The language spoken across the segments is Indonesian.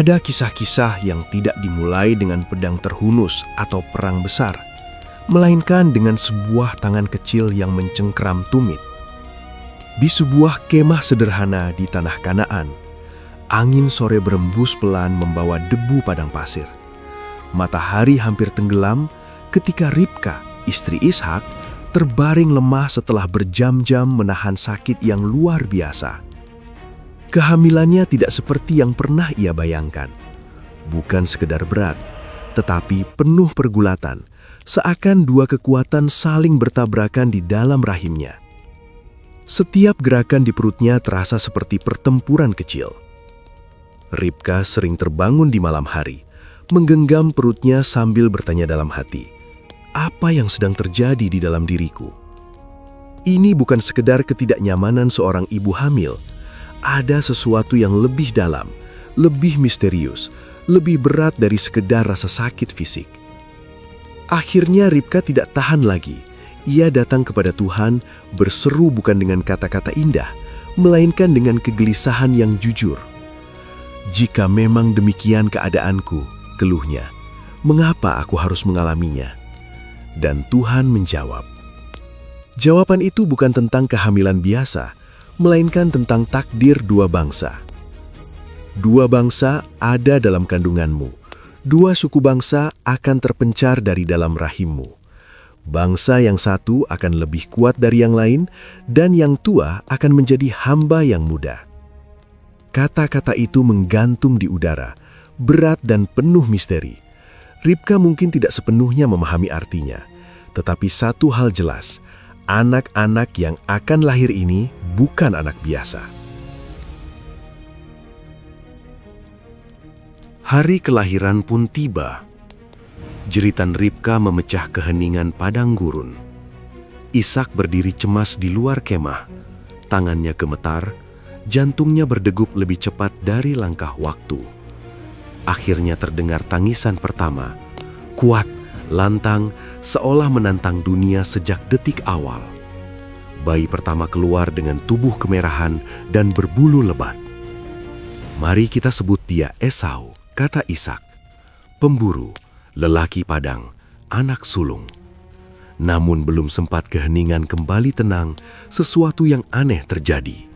Ada kisah-kisah yang tidak dimulai dengan pedang terhunus atau perang besar, melainkan dengan sebuah tangan kecil yang mencengkram tumit. Di sebuah kemah sederhana di tanah Kanaan, angin sore berembus pelan membawa debu padang pasir. Matahari hampir tenggelam ketika Ribka, istri Ishak, terbaring lemah setelah berjam-jam menahan sakit yang luar biasa. Kehamilannya tidak seperti yang pernah ia bayangkan. Bukan sekedar berat, tetapi penuh pergulatan, seakan dua kekuatan saling bertabrakan di dalam rahimnya. Setiap gerakan di perutnya terasa seperti pertempuran kecil. Ribka sering terbangun di malam hari, menggenggam perutnya sambil bertanya dalam hati, "Apa yang sedang terjadi di dalam diriku?" Ini bukan sekedar ketidaknyamanan seorang ibu hamil. Ada sesuatu yang lebih dalam, lebih misterius, lebih berat dari sekedar rasa sakit fisik. Akhirnya Ribka tidak tahan lagi. Ia datang kepada Tuhan, berseru bukan dengan kata-kata indah, melainkan dengan kegelisahan yang jujur. "Jika memang demikian keadaanku," keluhnya, "mengapa aku harus mengalaminya?" Dan Tuhan menjawab. Jawaban itu bukan tentang kehamilan biasa, melainkan tentang takdir dua bangsa. Dua bangsa ada dalam kandunganmu. Dua suku bangsa akan terpencar dari dalam rahimmu. Bangsa yang satu akan lebih kuat dari yang lain, dan yang tua akan menjadi hamba yang muda. Kata-kata itu menggantung di udara, berat dan penuh misteri. Ribka mungkin tidak sepenuhnya memahami artinya, tetapi satu hal jelas, anak-anak yang akan lahir ini bukan anak biasa. Hari kelahiran pun tiba. Jeritan Ribka memecah keheningan padang gurun. Ishak berdiri cemas di luar kemah. Tangannya gemetar, jantungnya berdegup lebih cepat dari langkah waktu. Akhirnya terdengar tangisan pertama, kuat, lantang, seolah menantang dunia sejak detik awal. Bayi pertama keluar dengan tubuh kemerahan dan berbulu lebat. "Mari kita sebut dia Esau," kata Ishak. Pemburu, lelaki padang, anak sulung. Namun belum sempat keheningan kembali tenang, sesuatu yang aneh terjadi.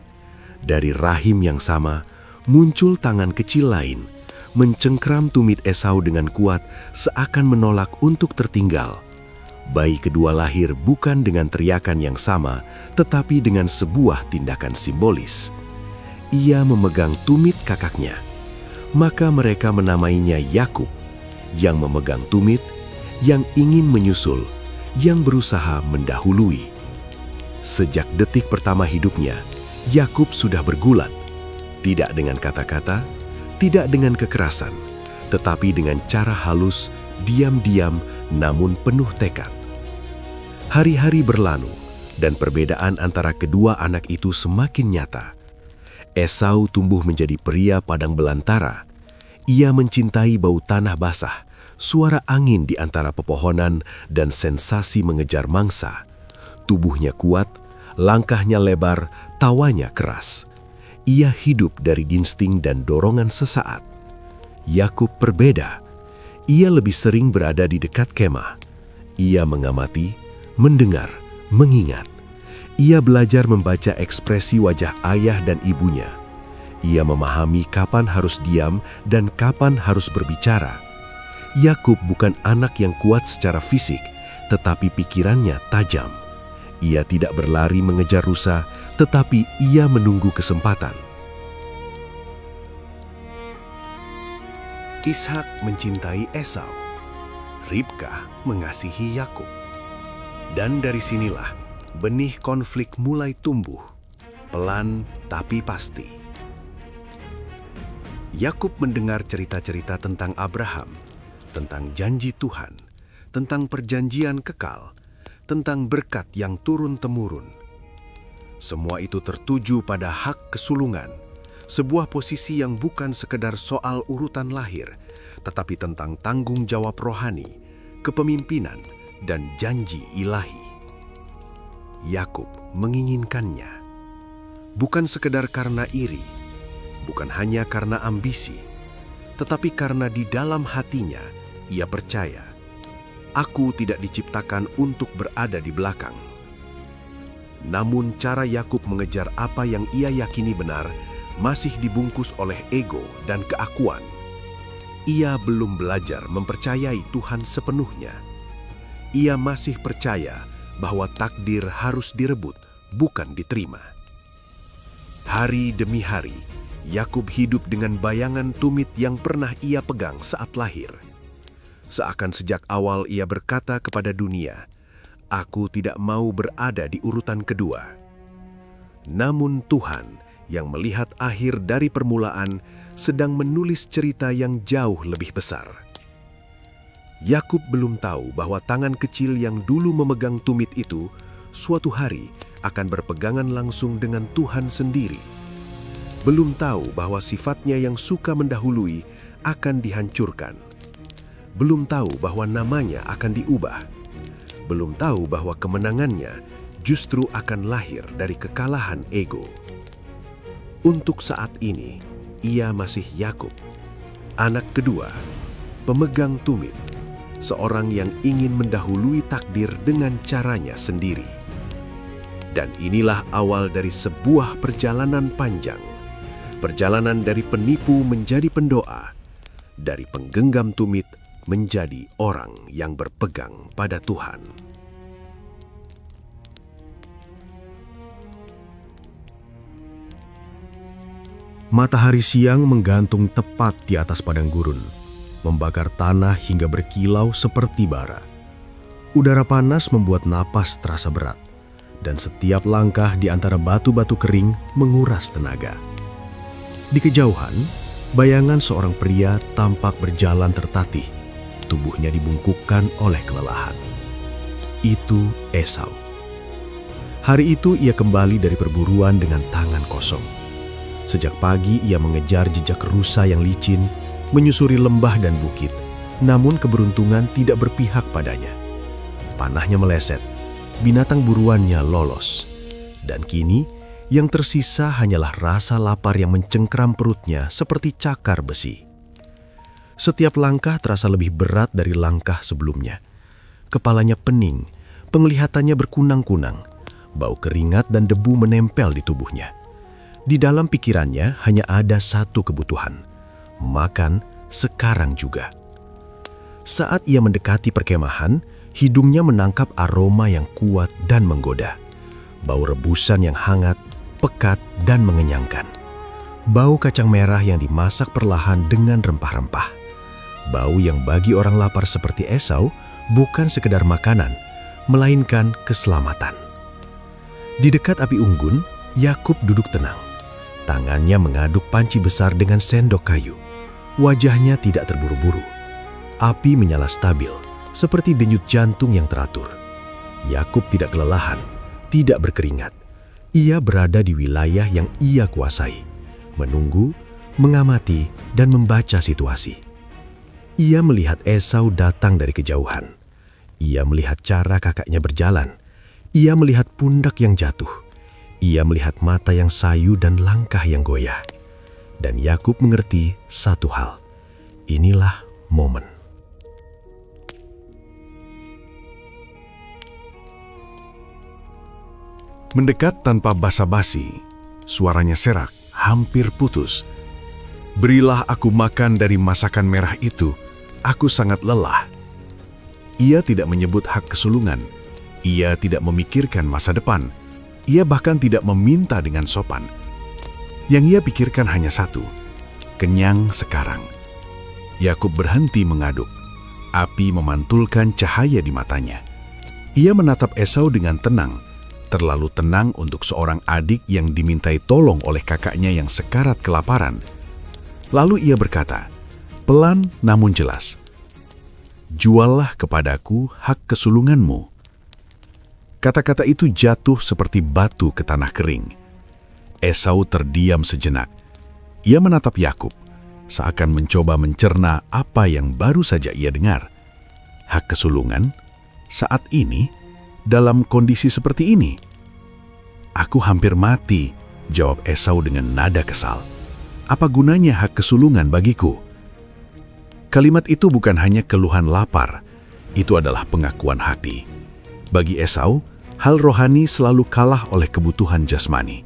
Dari rahim yang sama, muncul tangan kecil lain, mencengkram tumit Esau dengan kuat, seakan menolak untuk tertinggal. Bayi kedua lahir bukan dengan teriakan yang sama, tetapi dengan sebuah tindakan simbolis. Ia memegang tumit kakaknya. Maka mereka menamainya Yakub, yang memegang tumit, yang ingin menyusul, yang berusaha mendahului. Sejak detik pertama hidupnya, Yakub sudah bergulat, tidak dengan kata-kata, tidak dengan kekerasan, tetapi dengan cara halus, diam-diam, namun penuh tekad. Hari-hari berlalu, dan perbedaan antara kedua anak itu semakin nyata. Esau tumbuh menjadi pria padang belantara. Ia mencintai bau tanah basah, suara angin di antara pepohonan, dan sensasi mengejar mangsa. Tubuhnya kuat, langkahnya lebar, tawanya keras. Ia hidup dari insting dan dorongan sesaat. Yakub berbeda. Ia lebih sering berada di dekat kemah. Ia mengamati, mendengar, mengingat. Ia belajar membaca ekspresi wajah ayah dan ibunya. Ia memahami kapan harus diam dan kapan harus berbicara. Yakub bukan anak yang kuat secara fisik, tetapi pikirannya tajam. Ia tidak berlari mengejar rusa, tetapi ia menunggu kesempatan. Ishak mencintai Esau. Ribka mengasihi Yakub. Dan dari sinilah benih konflik mulai tumbuh, pelan tapi pasti. Yakub mendengar cerita-cerita tentang Abraham, tentang janji Tuhan, tentang perjanjian kekal, tentang berkat yang turun-temurun. Semua itu tertuju pada hak kesulungan, sebuah posisi yang bukan sekedar soal urutan lahir, tetapi tentang tanggung jawab rohani, kepemimpinan, dan janji ilahi. Yakub menginginkannya, bukan sekedar karena iri, bukan hanya karena ambisi, tetapi karena di dalam hatinya ia percaya, "Aku tidak diciptakan untuk berada di belakang." Namun cara Yakub mengejar apa yang ia yakini benar masih dibungkus oleh ego dan keakuan. Ia belum belajar mempercayai Tuhan sepenuhnya. Ia masih percaya bahwa takdir harus direbut, bukan diterima. Hari demi hari, Yakub hidup dengan bayangan tumit yang pernah ia pegang saat lahir. Seakan sejak awal ia berkata kepada dunia, "Aku tidak mau berada di urutan kedua." Namun Tuhan yang melihat akhir dari permulaan sedang menulis cerita yang jauh lebih besar. Yakub belum tahu bahwa tangan kecil yang dulu memegang tumit itu suatu hari akan berpegangan langsung dengan Tuhan sendiri. Belum tahu bahwa sifatnya yang suka mendahului akan dihancurkan. Belum tahu bahwa namanya akan diubah. Belum tahu bahwa kemenangannya justru akan lahir dari kekalahan ego. Untuk saat ini, ia masih Yakub, anak kedua, pemegang tumit, seorang yang ingin mendahului takdir dengan caranya sendiri. Dan inilah awal dari sebuah perjalanan panjang, perjalanan dari penipu menjadi pendoa, dari penggenggam tumit menjadi orang yang berpegang pada Tuhan. Matahari siang menggantung tepat di atas padang gurun, membakar tanah hingga berkilau seperti bara. Udara panas membuat napas terasa berat, dan setiap langkah di antara batu-batu kering menguras tenaga. Di kejauhan, bayangan seorang pria tampak berjalan tertatih, tubuhnya dibungkukkan oleh kelelahan. Itu Esau. Hari itu ia kembali dari perburuan dengan tangan kosong. Sejak pagi ia mengejar jejak rusa yang licin, menyusuri lembah dan bukit, namun keberuntungan tidak berpihak padanya. Panahnya meleset, binatang buruannya lolos, dan kini yang tersisa hanyalah rasa lapar yang mencengkram perutnya seperti cakar besi. Setiap langkah terasa lebih berat dari langkah sebelumnya. Kepalanya pening, penglihatannya berkunang-kunang, bau keringat dan debu menempel di tubuhnya. Di dalam pikirannya hanya ada satu kebutuhan, makan sekarang juga. Saat ia mendekati perkemahan, hidungnya menangkap aroma yang kuat dan menggoda. Bau rebusan yang hangat, pekat dan mengenyangkan. Bau kacang merah yang dimasak perlahan dengan rempah-rempah. Bau yang bagi orang lapar seperti Esau bukan sekedar makanan, melainkan keselamatan. Di dekat api unggun, Yakub duduk tenang. Tangannya mengaduk panci besar dengan sendok kayu. Wajahnya tidak terburu-buru. Api menyala stabil, seperti denyut jantung yang teratur. Yakub tidak kelelahan, tidak berkeringat. Ia berada di wilayah yang ia kuasai, menunggu, mengamati, dan membaca situasi. Ia melihat Esau datang dari kejauhan. Ia melihat cara kakaknya berjalan. Ia melihat pundak yang jatuh. Ia melihat mata yang sayu dan langkah yang goyah. Dan Yakub mengerti satu hal. Inilah momen. Mendekat tanpa basa-basi, suaranya serak, hampir putus. "Berilah aku makan dari masakan merah itu, aku sangat lelah." Ia tidak menyebut hak kesulungan. Ia tidak memikirkan masa depan. Ia bahkan tidak meminta dengan sopan. Yang ia pikirkan hanya satu, kenyang sekarang. Yakub berhenti mengaduk. Api memantulkan cahaya di matanya. Ia menatap Esau dengan tenang, terlalu tenang untuk seorang adik yang dimintai tolong oleh kakaknya yang sekarat kelaparan. Lalu ia berkata, pelan namun jelas, "Juallah kepadaku hak kesulunganmu." Kata-kata itu jatuh seperti batu ke tanah kering. Esau terdiam sejenak. Ia menatap Yakub, seakan mencoba mencerna apa yang baru saja ia dengar. Hak kesulungan? Saat ini? Dalam kondisi seperti ini? "Aku hampir mati," jawab Esau dengan nada kesal. "Apa gunanya hak kesulungan bagiku? Kalimat itu bukan hanya keluhan lapar, itu adalah pengakuan hati. Bagi Esau, hal rohani selalu kalah oleh kebutuhan jasmani.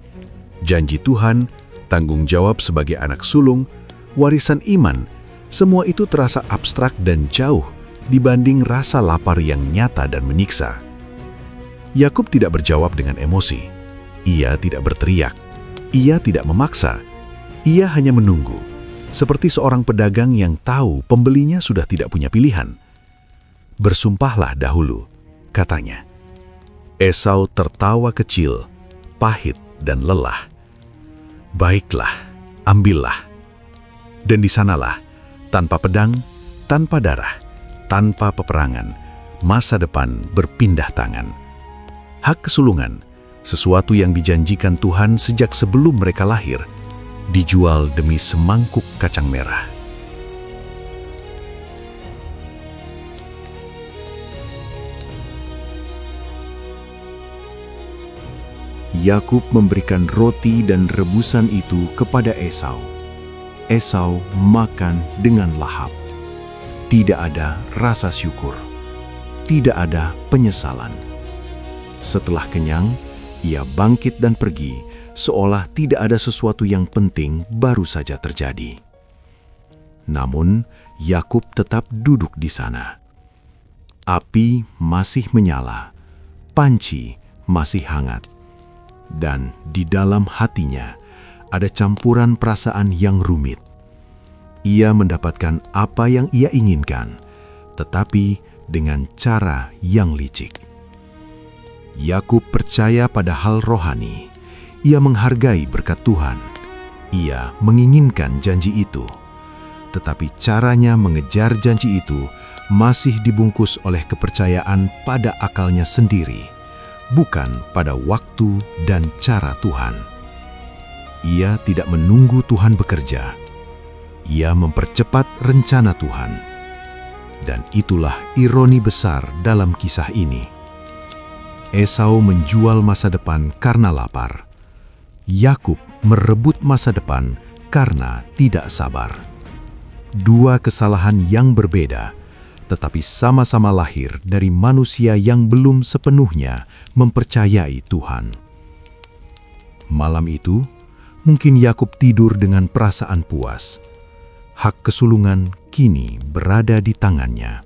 Janji Tuhan, tanggung jawab sebagai anak sulung, warisan iman, semua itu terasa abstrak dan jauh dibanding rasa lapar yang nyata dan menyiksa. Yakub tidak berjawab dengan emosi. Ia tidak berteriak. Ia tidak memaksa. Ia hanya menunggu, seperti seorang pedagang yang tahu pembelinya sudah tidak punya pilihan. "Bersumpahlah dahulu," katanya. Esau tertawa kecil, pahit dan lelah. "Baiklah, ambillah." Dan di sanalah, tanpa pedang, tanpa darah, tanpa peperangan, masa depan berpindah tangan. Hak kesulungan, sesuatu yang dijanjikan Tuhan sejak sebelum mereka lahir, dijual demi semangkuk kacang merah. Yakub memberikan roti dan rebusan itu kepada Esau. Esau makan dengan lahap. Tidak ada rasa syukur. Tidak ada penyesalan. Setelah kenyang, ia bangkit dan pergi, seolah tidak ada sesuatu yang penting baru saja terjadi. Namun, Yakub tetap duduk di sana. Api masih menyala, panci masih hangat, dan di dalam hatinya ada campuran perasaan yang rumit. Ia mendapatkan apa yang ia inginkan, tetapi dengan cara yang licik. Yakub percaya pada hal rohani. Ia menghargai berkat Tuhan. Ia menginginkan janji itu. Tetapi caranya mengejar janji itu masih dibungkus oleh kepercayaan pada akalnya sendiri, bukan pada waktu dan cara Tuhan. Ia tidak menunggu Tuhan bekerja. Ia mempercepat rencana Tuhan. Dan itulah ironi besar dalam kisah ini. Esau menjual masa depan karena lapar. Yakub merebut masa depan karena tidak sabar. Dua kesalahan yang berbeda, tetapi sama-sama lahir dari manusia yang belum sepenuhnya mempercayai Tuhan. Malam itu, mungkin Yakub tidur dengan perasaan puas. Hak kesulungan kini berada di tangannya.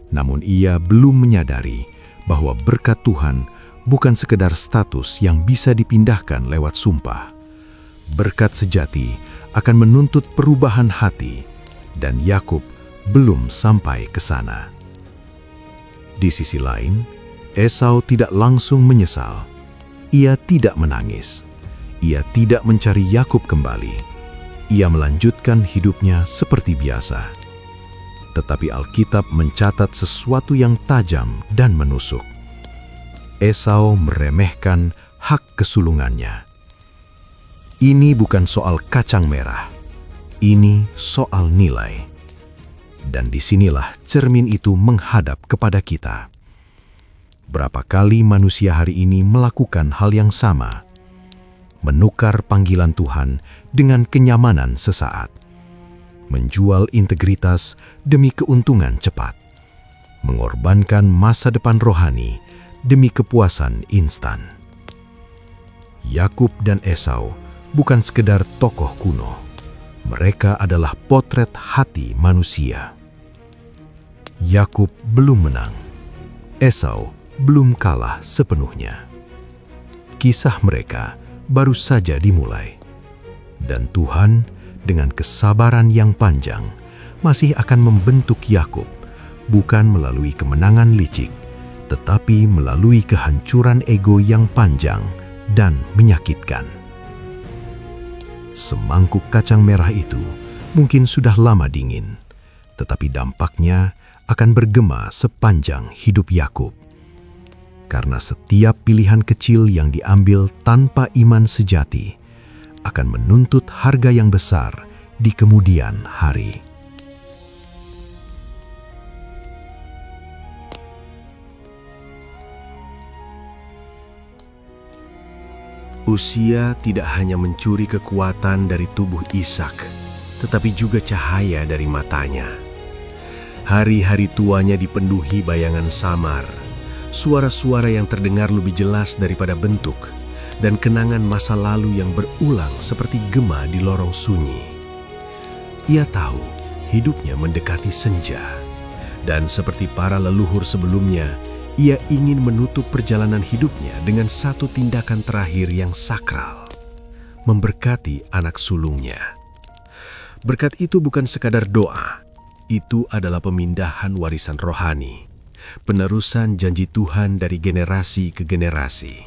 Namun ia belum menyadari bahwa berkat Tuhan bukan sekedar status yang bisa dipindahkan lewat sumpah. Berkat sejati akan menuntut perubahan hati, dan Yakub belum sampai ke sana. Di sisi lain, Esau tidak langsung menyesal. Ia tidak menangis. Ia tidak mencari Yakub kembali. Ia melanjutkan hidupnya seperti biasa. Tetapi Alkitab mencatat sesuatu yang tajam dan menusuk. Esau meremehkan hak kesulungannya. Ini bukan soal kacang merah. Ini soal nilai. Dan disinilah cermin itu menghadap kepada kita. Berapa kali manusia hari ini melakukan hal yang sama? Menukar panggilan Tuhan dengan kenyamanan sesaat. Menjual integritas demi keuntungan cepat, mengorbankan masa depan rohani demi kepuasan instan. Yakub dan Esau bukan sekedar tokoh kuno, mereka adalah potret hati manusia. Yakub belum menang, Esau belum kalah sepenuhnya. Kisah mereka baru saja dimulai, dan Tuhan dengan kesabaran yang panjang, masih akan membentuk Yakub, bukan melalui kemenangan licik, tetapi melalui kehancuran ego yang panjang dan menyakitkan. Semangkuk kacang merah itu mungkin sudah lama dingin, tetapi dampaknya akan bergema sepanjang hidup Yakub. Karena setiap pilihan kecil yang diambil tanpa iman sejati, akan menuntut harga yang besar di kemudian hari. Usia tidak hanya mencuri kekuatan dari tubuh Ishak, tetapi juga cahaya dari matanya. Hari-hari tuanya dipenuhi bayangan samar, suara-suara yang terdengar lebih jelas daripada bentuk, dan kenangan masa lalu yang berulang seperti gema di lorong sunyi. Ia tahu hidupnya mendekati senja, dan seperti para leluhur sebelumnya, ia ingin menutup perjalanan hidupnya dengan satu tindakan terakhir yang sakral, memberkati anak sulungnya. Berkat itu bukan sekadar doa, itu adalah pemindahan warisan rohani, penerusan janji Tuhan dari generasi ke generasi.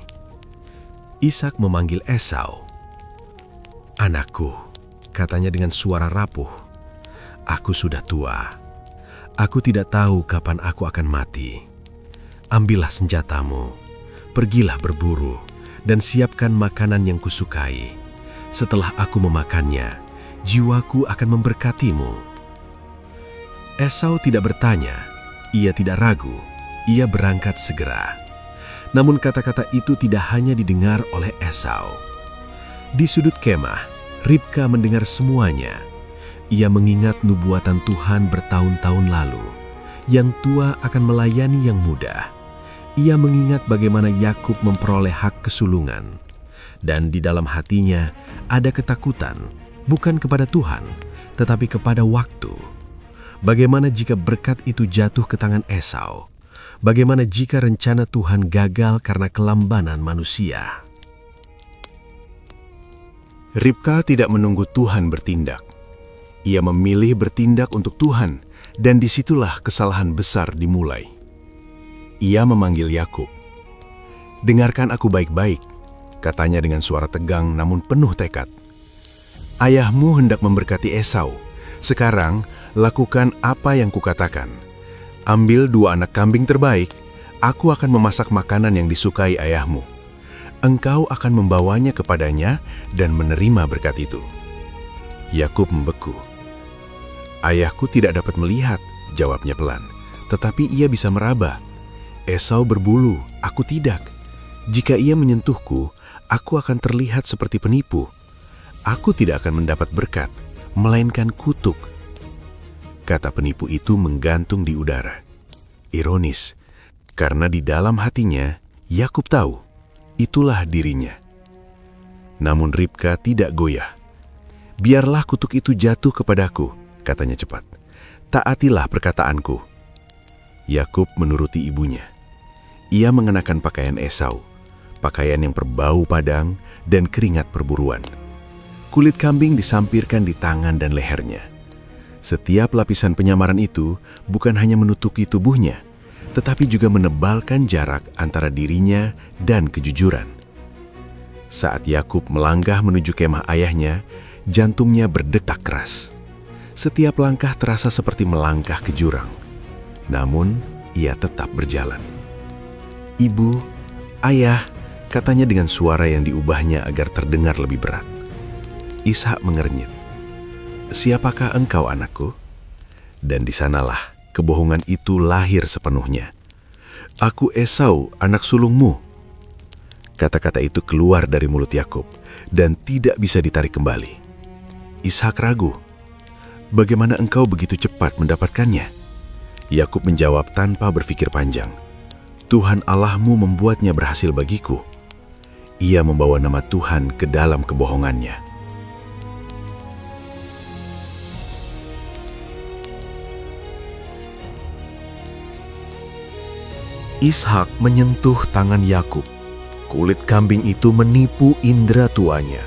Ishak memanggil Esau. "Anakku," katanya dengan suara rapuh, "aku sudah tua. Aku tidak tahu kapan aku akan mati. Ambillah senjatamu, pergilah berburu, dan siapkan makanan yang kusukai. Setelah aku memakannya, jiwaku akan memberkatimu." Esau tidak bertanya, ia tidak ragu, ia berangkat segera. Namun kata-kata itu tidak hanya didengar oleh Esau. Di sudut kemah, Ribka mendengar semuanya. Ia mengingat nubuatan Tuhan bertahun-tahun lalu, yang tua akan melayani yang muda. Ia mengingat bagaimana Yakub memperoleh hak kesulungan. Dan di dalam hatinya ada ketakutan, bukan kepada Tuhan, tetapi kepada waktu. Bagaimana jika berkat itu jatuh ke tangan Esau? Bagaimana jika rencana Tuhan gagal karena kelambanan manusia? Ribka tidak menunggu Tuhan bertindak. Ia memilih bertindak untuk Tuhan, dan disitulah kesalahan besar dimulai. Ia memanggil Yakub. "Dengarkan aku baik-baik," katanya dengan suara tegang namun penuh tekad. "Ayahmu hendak memberkati Esau. Sekarang, lakukan apa yang kukatakan. Ambil 2 anak kambing terbaik, aku akan memasak makanan yang disukai ayahmu. Engkau akan membawanya kepadanya dan menerima berkat itu." Yakub membeku. "Ayahku tidak dapat melihat," jawabnya pelan, "tetapi ia bisa meraba. Esau berbulu, aku tidak. Jika ia menyentuhku, aku akan terlihat seperti penipu. Aku tidak akan mendapat berkat, melainkan kutuk." Kata penipu itu menggantung di udara. Ironis, karena di dalam hatinya, Yakub tahu, itulah dirinya. Namun Ribka tidak goyah. "Biarlah kutuk itu jatuh kepadaku," katanya cepat. "Taatilah perkataanku." Yakub menuruti ibunya. Ia mengenakan pakaian Esau, pakaian yang berbau padang dan keringat perburuan. Kulit kambing disampirkan di tangan dan lehernya. Setiap lapisan penyamaran itu bukan hanya menutupi tubuhnya, tetapi juga menebalkan jarak antara dirinya dan kejujuran. Saat Yakub melangkah menuju kemah ayahnya, jantungnya berdetak keras. Setiap langkah terasa seperti melangkah ke jurang. Namun, ia tetap berjalan. "Ibu, ayah," katanya dengan suara yang diubahnya agar terdengar lebih berat. Ishak mengernyit. "Siapakah engkau, anakku?" Dan di sanalah kebohongan itu lahir sepenuhnya. "Aku Esau, anak sulungmu." Kata-kata itu keluar dari mulut Yakub dan tidak bisa ditarik kembali. Ishak ragu. "Bagaimana engkau begitu cepat mendapatkannya?" Yakub menjawab tanpa berpikir panjang. "Tuhan Allahmu membuatnya berhasil bagiku." Ia membawa nama Tuhan ke dalam kebohongannya. Ishak menyentuh tangan Yakub. Kulit kambing itu menipu indera tuanya.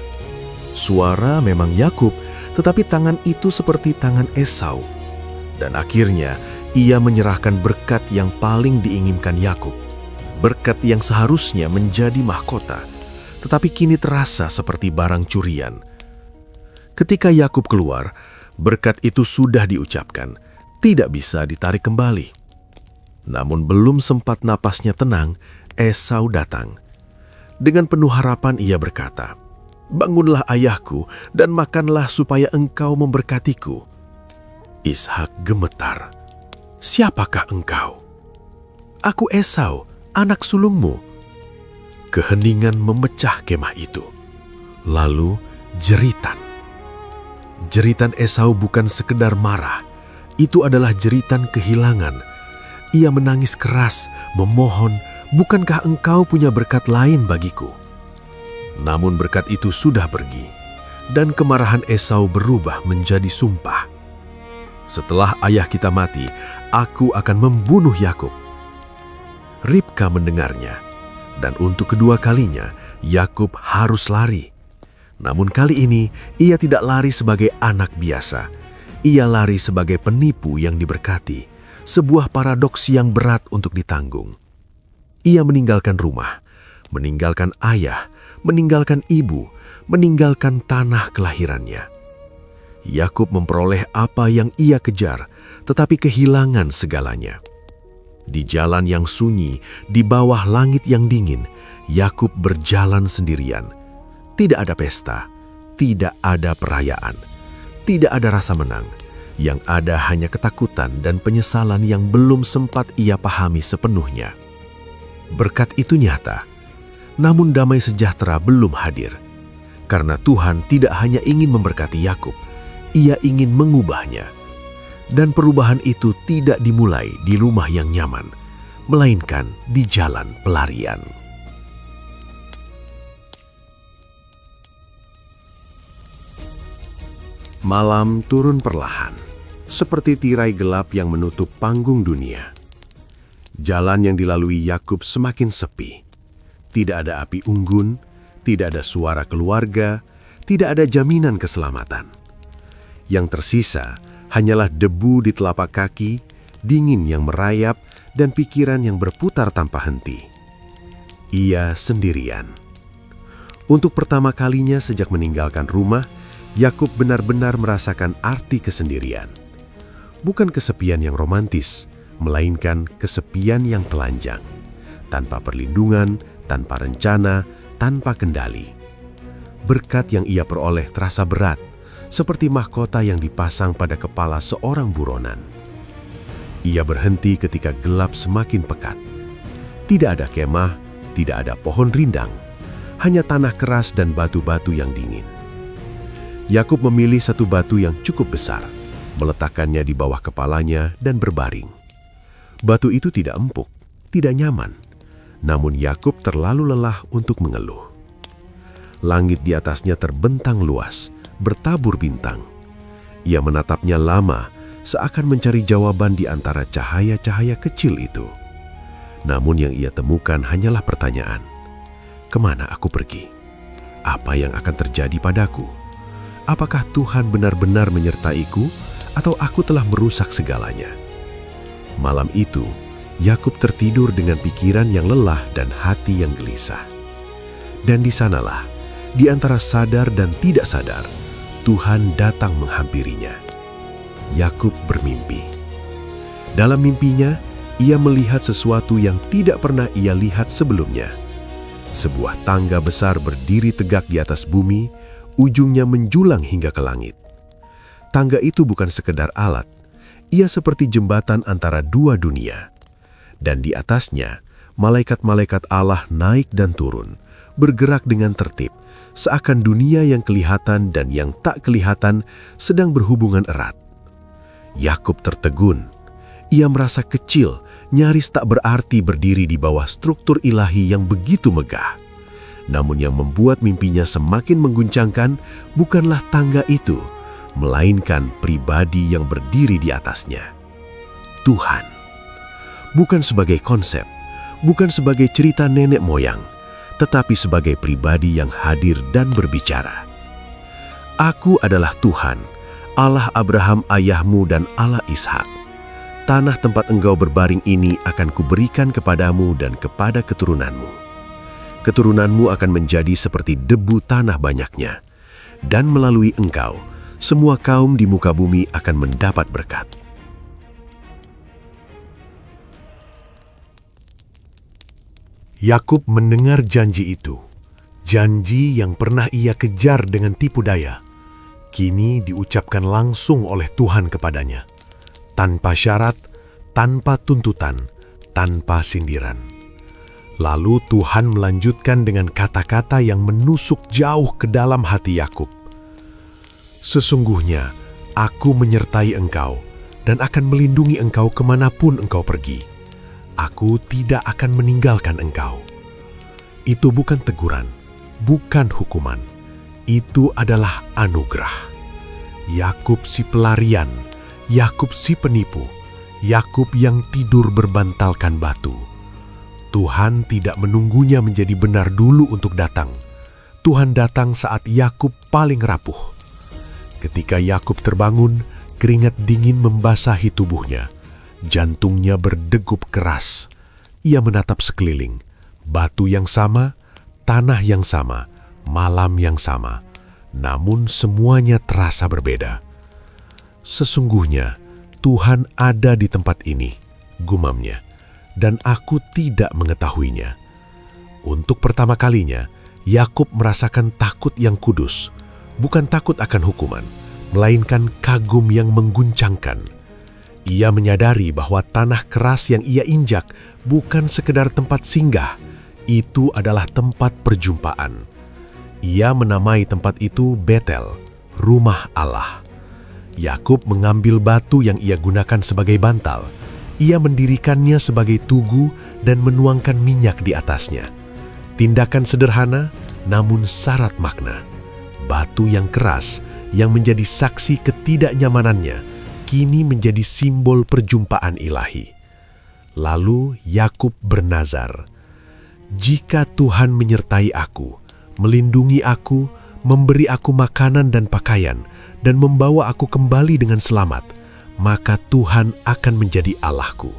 Suara memang Yakub, tetapi tangan itu seperti tangan Esau. Dan akhirnya ia menyerahkan berkat yang paling diinginkan Yakub. Berkat yang seharusnya menjadi mahkota, tetapi kini terasa seperti barang curian. Ketika Yakub keluar, berkat itu sudah diucapkan, tidak bisa ditarik kembali. Namun belum sempat napasnya tenang, Esau datang. Dengan penuh harapan ia berkata, "Bangunlah ayahku dan makanlah supaya engkau memberkatiku." Ishak gemetar. "Siapakah engkau?" "Aku Esau, anak sulungmu." Keheningan memecah kemah itu. Lalu jeritan. Jeritan Esau bukan sekedar marah, itu adalah jeritan kehilangan. Ia menangis keras, memohon, "Bukankah engkau punya berkat lain bagiku?" Namun berkat itu sudah pergi, dan kemarahan Esau berubah menjadi sumpah. "Setelah ayah kita mati, aku akan membunuh Yakub." Ribka mendengarnya, dan untuk kedua kalinya Yakub harus lari. Namun kali ini ia tidak lari sebagai anak biasa. Ia lari sebagai penipu yang diberkati, sebuah paradoks yang berat untuk ditanggung. Ia meninggalkan rumah, meninggalkan ayah, meninggalkan ibu, meninggalkan tanah kelahirannya. Yakub memperoleh apa yang ia kejar, tetapi kehilangan segalanya. Di jalan yang sunyi, di bawah langit yang dingin, Yakub berjalan sendirian. Tidak ada pesta, tidak ada perayaan, tidak ada rasa menang. Yang ada hanya ketakutan dan penyesalan yang belum sempat ia pahami sepenuhnya. Berkat itu nyata, namun damai sejahtera belum hadir. Karena Tuhan tidak hanya ingin memberkati Yakub, ia ingin mengubahnya. Dan perubahan itu tidak dimulai di rumah yang nyaman, melainkan di jalan pelarian. Malam turun perlahan, seperti tirai gelap yang menutup panggung dunia. Jalan yang dilalui Yakub semakin sepi. Tidak ada api unggun, tidak ada suara keluarga, tidak ada jaminan keselamatan. Yang tersisa hanyalah debu di telapak kaki, dingin yang merayap, dan pikiran yang berputar tanpa henti. Ia sendirian. Untuk pertama kalinya sejak meninggalkan rumah, Yakub benar-benar merasakan arti kesendirian. Bukan kesepian yang romantis, melainkan kesepian yang telanjang, tanpa perlindungan, tanpa rencana, tanpa kendali. Berkat yang ia peroleh terasa berat, seperti mahkota yang dipasang pada kepala seorang buronan. Ia berhenti ketika gelap semakin pekat. Tidak ada kemah, tidak ada pohon rindang, hanya tanah keras dan batu-batu yang dingin. Yakub memilih satu batu yang cukup besar, meletakkannya di bawah kepalanya dan berbaring. Batu itu tidak empuk, tidak nyaman, namun Yakub terlalu lelah untuk mengeluh. Langit di atasnya terbentang luas, bertabur bintang. Ia menatapnya lama, seakan mencari jawaban di antara cahaya-cahaya kecil itu. Namun yang ia temukan hanyalah pertanyaan, "Kemana aku pergi? Apa yang akan terjadi padaku? Apakah Tuhan benar-benar menyertaiku, atau aku telah merusak segalanya?" Malam itu, Yakub tertidur dengan pikiran yang lelah dan hati yang gelisah. Dan di sanalah, di antara sadar dan tidak sadar, Tuhan datang menghampirinya. Yakub bermimpi. Dalam mimpinya, ia melihat sesuatu yang tidak pernah ia lihat sebelumnya. Sebuah tangga besar berdiri tegak di atas bumi, ujungnya menjulang hingga ke langit. Tangga itu bukan sekedar alat, ia seperti jembatan antara dua dunia. Dan di atasnya, malaikat-malaikat Allah naik dan turun, bergerak dengan tertib, seakan dunia yang kelihatan dan yang tak kelihatan sedang berhubungan erat. Yakub tertegun. Ia merasa kecil, nyaris tak berarti berdiri di bawah struktur ilahi yang begitu megah. Namun yang membuat mimpinya semakin mengguncangkan bukanlah tangga itu, melainkan pribadi yang berdiri di atasnya. Tuhan. Bukan sebagai konsep, bukan sebagai cerita nenek moyang, tetapi sebagai pribadi yang hadir dan berbicara. "Aku adalah Tuhan, Allah Abraham ayahmu dan Allah Ishak. Tanah tempat engkau berbaring ini akan kuberikan kepadamu dan kepada keturunanmu. Keturunanmu akan menjadi seperti debu tanah banyaknya, dan melalui engkau, semua kaum di muka bumi akan mendapat berkat." Yakub mendengar janji itu, janji yang pernah ia kejar dengan tipu daya, kini diucapkan langsung oleh Tuhan kepadanya, tanpa syarat, tanpa tuntutan, tanpa sindiran. Lalu Tuhan melanjutkan dengan kata-kata yang menusuk jauh ke dalam hati Yakub. Sesungguhnya aku menyertai engkau dan akan melindungi engkau kemanapun engkau pergi. Aku tidak akan meninggalkan engkau. Itu bukan teguran, bukan hukuman. Itu adalah anugerah. Yakub si pelarian, Yakub si penipu, Yakub yang tidur berbantalkan batu. Tuhan tidak menunggunya menjadi benar dulu untuk datang. Tuhan datang saat Yakub paling rapuh. Ketika Yakub terbangun, keringat dingin membasahi tubuhnya. Jantungnya berdegup keras. Ia menatap sekeliling. Batu yang sama, tanah yang sama, malam yang sama. Namun semuanya terasa berbeda. Sesungguhnya Tuhan ada di tempat ini, gumamnya, dan aku tidak mengetahuinya. Untuk pertama kalinya, Yakub merasakan takut yang kudus, bukan takut akan hukuman, melainkan kagum yang mengguncangkan. Ia menyadari bahwa tanah keras yang ia injak bukan sekedar tempat singgah, itu adalah tempat perjumpaan. Ia menamai tempat itu Betel, rumah Allah. Yakub mengambil batu yang ia gunakan sebagai bantal. Ia mendirikannya sebagai tugu dan menuangkan minyak di atasnya. Tindakan sederhana, namun syarat makna. Batu yang keras yang menjadi saksi ketidaknyamanannya kini menjadi simbol perjumpaan ilahi. Lalu Yakub bernazar, "Jika Tuhan menyertai aku, melindungi aku, memberi aku makanan dan pakaian, dan membawa aku kembali dengan selamat, maka Tuhan akan menjadi Allahku."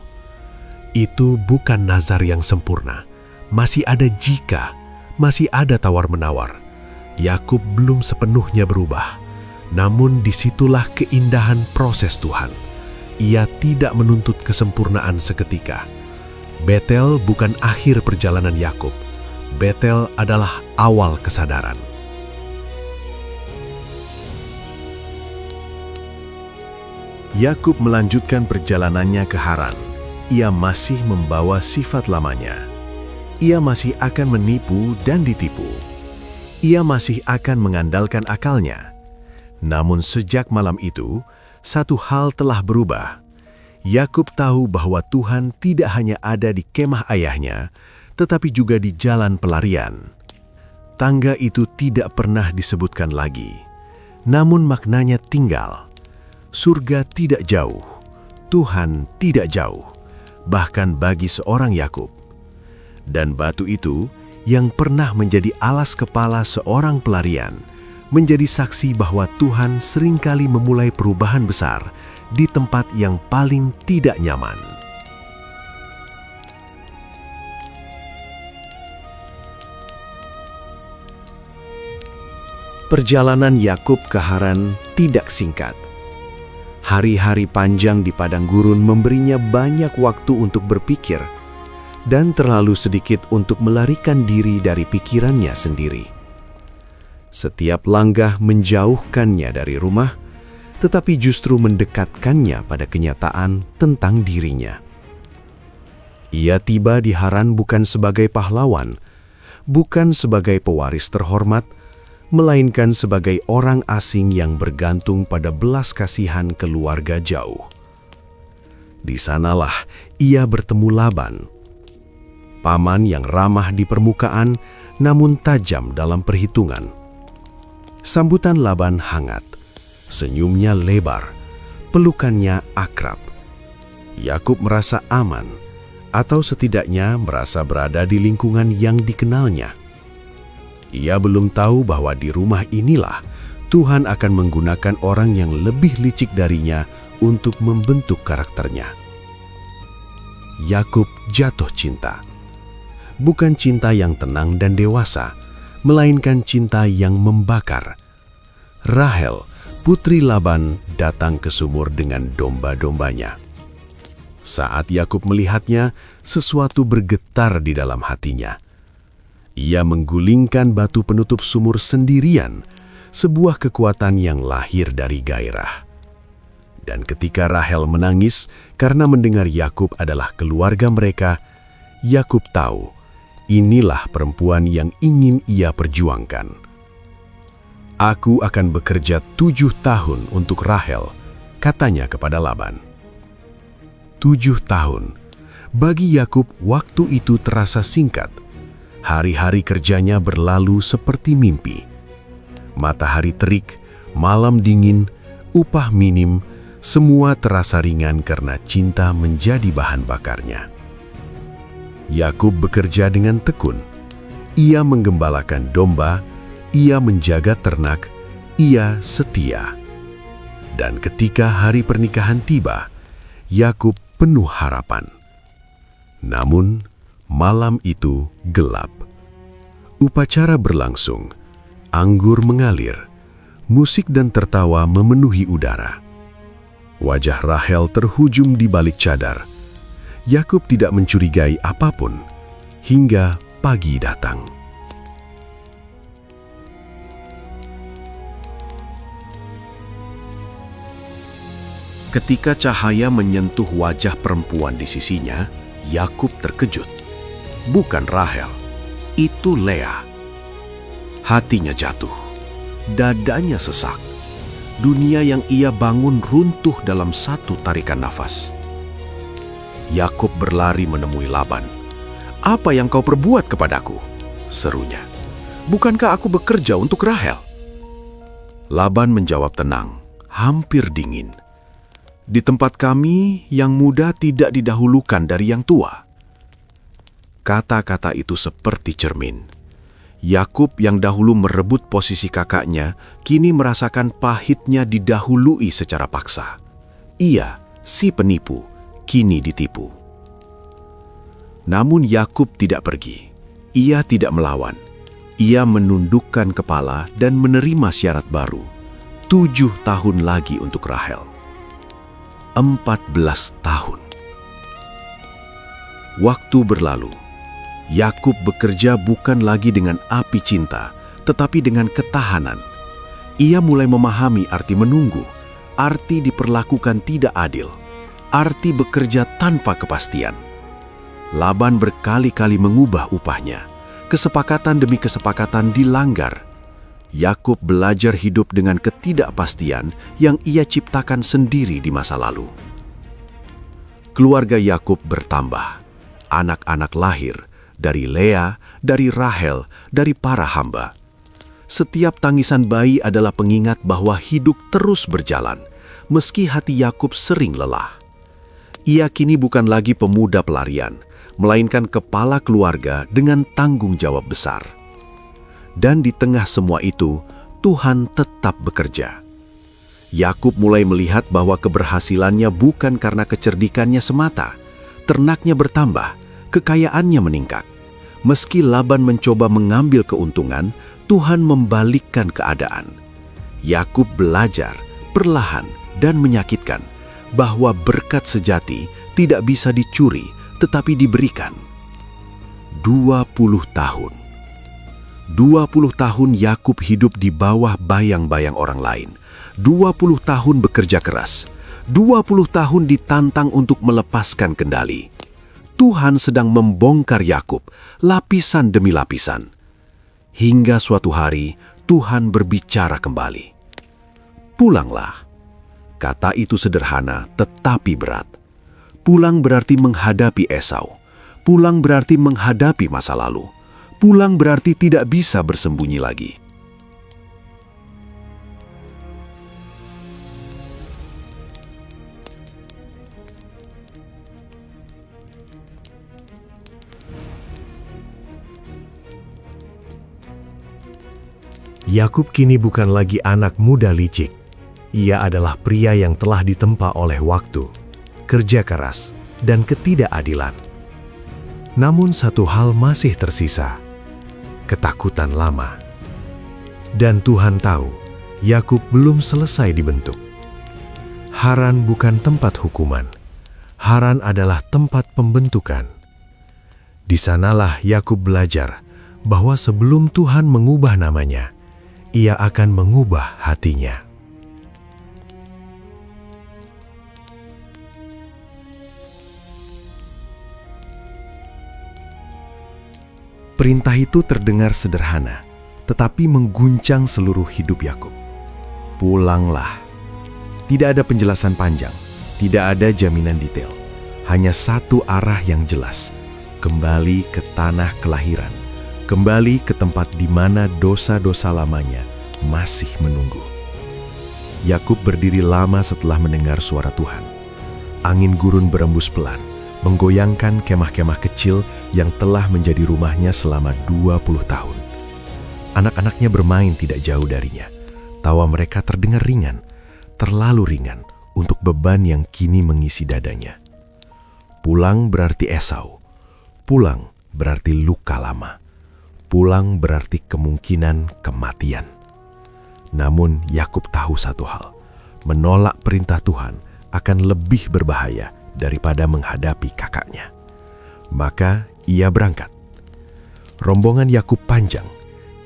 Itu bukan nazar yang sempurna. Masih ada jika, masih ada tawar-menawar. Yakub belum sepenuhnya berubah. Namun disitulah keindahan proses Tuhan. Ia tidak menuntut kesempurnaan seketika. Betel bukan akhir perjalanan Yakub. Betel adalah awal kesadaran. Yakub melanjutkan perjalanannya ke Haran. Ia masih membawa sifat lamanya. Ia masih akan menipu dan ditipu. Ia masih akan mengandalkan akalnya. Namun sejak malam itu, satu hal telah berubah. Yakub tahu bahwa Tuhan tidak hanya ada di kemah ayahnya, tetapi juga di jalan pelarian. Tangga itu tidak pernah disebutkan lagi, namun maknanya tinggal. Surga tidak jauh, Tuhan tidak jauh, bahkan bagi seorang Yakub. Dan batu itu yang pernah menjadi alas kepala seorang pelarian, menjadi saksi bahwa Tuhan seringkali memulai perubahan besar di tempat yang paling tidak nyaman. Perjalanan Yakub ke Haran tidak singkat. Hari-hari panjang di padang gurun memberinya banyak waktu untuk berpikir dan terlalu sedikit untuk melarikan diri dari pikirannya sendiri. Setiap langkah menjauhkannya dari rumah, tetapi justru mendekatkannya pada kenyataan tentang dirinya. Ia tiba di Haran bukan sebagai pahlawan, bukan sebagai pewaris terhormat, melainkan sebagai orang asing yang bergantung pada belas kasihan keluarga jauh. Di sanalah ia bertemu Laban, paman yang ramah di permukaan namun tajam dalam perhitungan. Sambutan Laban hangat, senyumnya lebar, pelukannya akrab. Yakub merasa aman, atau setidaknya merasa berada di lingkungan yang dikenalnya. Ia belum tahu bahwa di rumah inilah Tuhan akan menggunakan orang yang lebih licik darinya untuk membentuk karakternya. Yakub jatuh cinta. Bukan cinta yang tenang dan dewasa, melainkan cinta yang membakar. Rahel, putri Laban, datang ke sumur dengan domba-dombanya. Saat Yakub melihatnya, sesuatu bergetar di dalam hatinya. Ia menggulingkan batu penutup sumur sendirian, sebuah kekuatan yang lahir dari gairah. Dan ketika Rahel menangis karena mendengar Yakub adalah keluarga mereka, Yakub tahu inilah perempuan yang ingin ia perjuangkan. Aku akan bekerja 7 tahun untuk Rahel, katanya kepada Laban. 7 tahun. Bagi Yakub, waktu itu terasa singkat. Hari-hari kerjanya berlalu seperti mimpi. Matahari terik, malam dingin, upah minim, semua terasa ringan karena cinta menjadi bahan bakarnya. Yakub bekerja dengan tekun. Ia menggembalakan domba, ia menjaga ternak, ia setia. Dan ketika hari pernikahan tiba, Yakub penuh harapan. Namun, malam itu gelap. Upacara berlangsung, anggur mengalir, musik dan tertawa memenuhi udara. Wajah Rahel terhujung di balik cadar. Yakub tidak mencurigai apapun hingga pagi datang. Ketika cahaya menyentuh wajah perempuan di sisinya, Yakub terkejut. Bukan Rahel, itu Lea. Hatinya jatuh, dadanya sesak. Dunia yang ia bangun runtuh dalam satu tarikan nafas. Yakub berlari menemui Laban. "Apa yang kau perbuat kepadaku?" serunya. "Bukankah aku bekerja untuk Rahel?" Laban menjawab tenang, hampir dingin. "Di tempat kami, yang muda tidak didahulukan dari yang tua." Kata-kata itu seperti cermin. Yakub yang dahulu merebut posisi kakaknya, kini merasakan pahitnya didahului secara paksa. Ia, si penipu, kini ditipu. Namun Yakub tidak pergi. Ia tidak melawan. Ia menundukkan kepala dan menerima syarat baru. 7 tahun lagi untuk Rahel. 14 tahun. Waktu berlalu. Yakub bekerja bukan lagi dengan api cinta, tetapi dengan ketahanan. Ia mulai memahami arti menunggu, arti diperlakukan tidak adil, arti bekerja tanpa kepastian. Laban berkali-kali mengubah upahnya. Kesepakatan demi kesepakatan dilanggar. Yakub belajar hidup dengan ketidakpastian yang ia ciptakan sendiri di masa lalu. Keluarga Yakub bertambah. Anak-anak lahir dari Lea, dari Rahel, dari para hamba. Setiap tangisan bayi adalah pengingat bahwa hidup terus berjalan, meski hati Yakub sering lelah. Ia kini bukan lagi pemuda pelarian, melainkan kepala keluarga dengan tanggung jawab besar. Dan di tengah semua itu, Tuhan tetap bekerja. Yakub mulai melihat bahwa keberhasilannya bukan karena kecerdikannya semata. Ternaknya bertambah, kekayaannya meningkat. Meski Laban mencoba mengambil keuntungan, Tuhan membalikkan keadaan. Yakub belajar perlahan dan menyakitkan bahwa berkat sejati tidak bisa dicuri, tetapi diberikan. 20 tahun. 20 tahun Yakub hidup di bawah bayang-bayang orang lain. 20 tahun bekerja keras. 20 tahun ditantang untuk melepaskan kendali. Tuhan sedang membongkar Yakub lapisan demi lapisan. Hingga suatu hari Tuhan berbicara kembali. "Pulanglah." Kata itu sederhana tetapi berat. Pulang berarti menghadapi Esau. Pulang berarti menghadapi masa lalu. Pulang berarti tidak bisa bersembunyi lagi. Yakub kini bukan lagi anak muda licik. Ia adalah pria yang telah ditempa oleh waktu, kerja keras, dan ketidakadilan. Namun satu hal masih tersisa, ketakutan lama. Dan Tuhan tahu, Yakub belum selesai dibentuk. Haran bukan tempat hukuman. Haran adalah tempat pembentukan. Di sanalah Yakub belajar bahwa sebelum Tuhan mengubah namanya, Ia akan mengubah hatinya. Perintah itu terdengar sederhana, tetapi mengguncang seluruh hidup Yakub. Pulanglah. Tidak ada penjelasan panjang, tidak ada jaminan detail. Hanya satu arah yang jelas, kembali ke tanah kelahiran, kembali ke tempat di mana dosa-dosa lamanya masih menunggu. Yakub berdiri lama setelah mendengar suara Tuhan. Angin gurun berembus pelan, menggoyangkan kemah-kemah kecil yang telah menjadi rumahnya selama 20 tahun. Anak-anaknya bermain tidak jauh darinya. Tawa mereka terdengar ringan, terlalu ringan untuk beban yang kini mengisi dadanya. Pulang berarti Esau. Pulang berarti luka lama. Pulang berarti kemungkinan kematian. Namun Yakub tahu satu hal, menolak perintah Tuhan akan lebih berbahaya daripada menghadapi kakaknya. Maka ia berangkat. Rombongan Yakub panjang,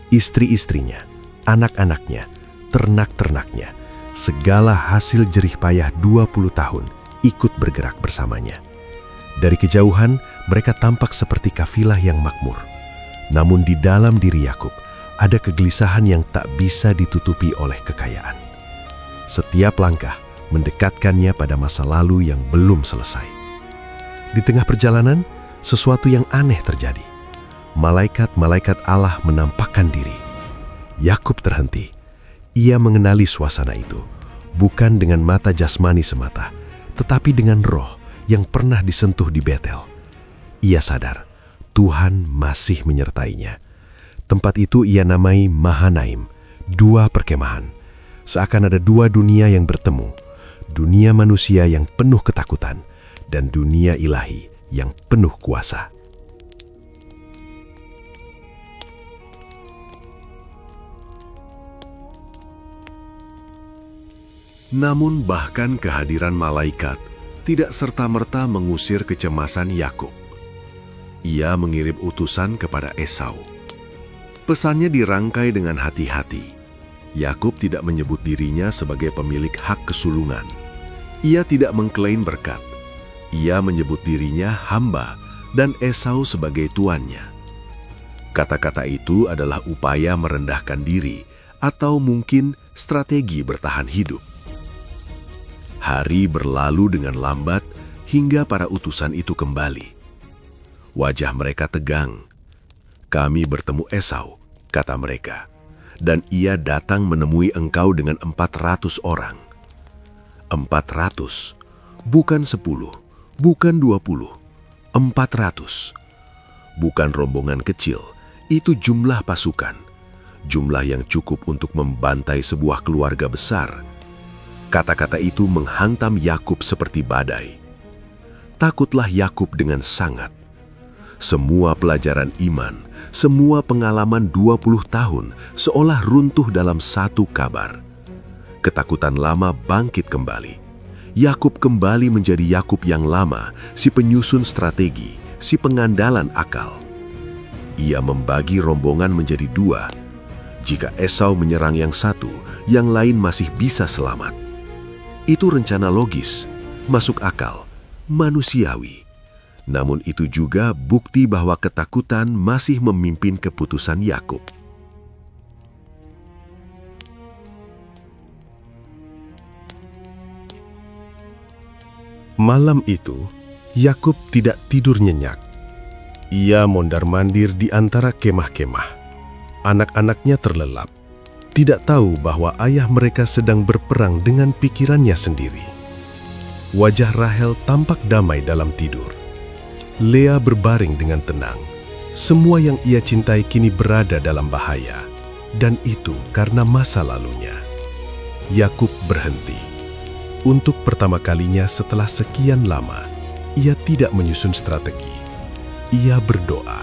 istri-istrinya, anak-anaknya, ternak-ternaknya, segala hasil jerih payah 20 tahun ikut bergerak bersamanya. Dari kejauhan, mereka tampak seperti kafilah yang makmur. Namun di dalam diri Yakub ada kegelisahan yang tak bisa ditutupi oleh kekayaan. Setiap langkah mendekatkannya pada masa lalu yang belum selesai. Di tengah perjalanan, sesuatu yang aneh terjadi. Malaikat-malaikat Allah menampakkan diri. Yakub terhenti. Ia mengenali suasana itu, bukan dengan mata jasmani semata, tetapi dengan roh yang pernah disentuh di Betel. Ia sadar, Tuhan masih menyertainya. Tempat itu ia namai Mahanaim, dua perkemahan. Seakan ada dua dunia yang bertemu, dunia manusia yang penuh ketakutan, dan dunia ilahi yang penuh kuasa. Namun bahkan kehadiran malaikat tidak serta-merta mengusir kecemasan Yakub. Ia mengirim utusan kepada Esau. Pesannya dirangkai dengan hati-hati. Yakub tidak menyebut dirinya sebagai pemilik hak kesulungan. Ia tidak mengklaim berkat. Ia menyebut dirinya hamba dan Esau sebagai tuannya. Kata-kata itu adalah upaya merendahkan diri atau mungkin strategi bertahan hidup. Hari berlalu dengan lambat hingga para utusan itu kembali. Wajah mereka tegang. "Kami bertemu Esau," kata mereka, "dan ia datang menemui engkau dengan 400 orang. 400, bukan 10, bukan 20, 400. Bukan rombongan kecil, itu jumlah pasukan. Jumlah yang cukup untuk membantai sebuah keluarga besar." Kata-kata itu menghantam Yakub seperti badai. Takutlah Yakub dengan sangat. Semua pelajaran iman, semua pengalaman 20 tahun seolah runtuh dalam satu kabar. Ketakutan lama bangkit kembali. Yakub kembali menjadi Yakub yang lama, si penyusun strategi, si pengandalan akal. Ia membagi rombongan menjadi dua. Jika Esau menyerang yang satu, yang lain masih bisa selamat. Itu rencana logis, masuk akal, manusiawi. Namun itu juga bukti bahwa ketakutan masih memimpin keputusan Yakub. Malam itu, Yakub tidak tidur nyenyak. Ia mondar-mandir di antara kemah-kemah. Anak-anaknya terlelap. Tidak tahu bahwa ayah mereka sedang berperang dengan pikirannya sendiri. Wajah Rahel tampak damai dalam tidur. Lea berbaring dengan tenang. Semua yang ia cintai kini berada dalam bahaya, dan itu karena masa lalunya. Yakub berhenti. Untuk pertama kalinya setelah sekian lama, ia tidak menyusun strategi. Ia berdoa.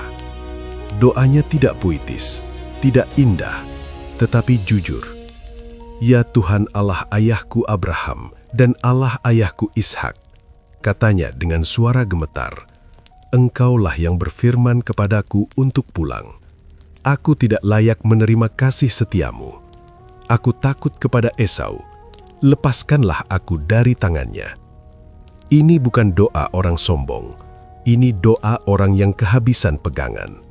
Doanya tidak puitis, tidak indah, tetapi jujur. "Ya Tuhan Allah ayahku Abraham dan Allah ayahku Ishak," katanya dengan suara gemetar, "Engkaulah yang berfirman kepadaku untuk pulang. Aku tidak layak menerima kasih setiamu. Aku takut kepada Esau. Lepaskanlah aku dari tangannya." Ini bukan doa orang sombong. Ini doa orang yang kehabisan pegangan.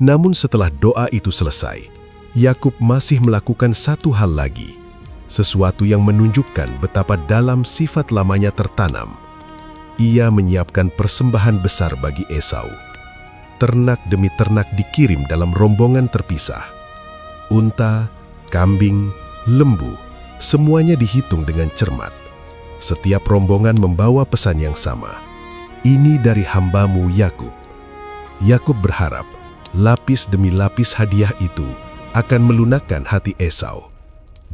Namun setelah doa itu selesai, Yakub masih melakukan satu hal lagi, sesuatu yang menunjukkan betapa dalam sifat lamanya tertanam. Ia menyiapkan persembahan besar bagi Esau. Ternak demi ternak dikirim dalam rombongan terpisah. Unta, kambing, lembu, semuanya dihitung dengan cermat. Setiap rombongan membawa pesan yang sama. Ini dari hambamu Yakub. Yakub berharap lapis demi lapis hadiah itu akan melunakkan hati Esau.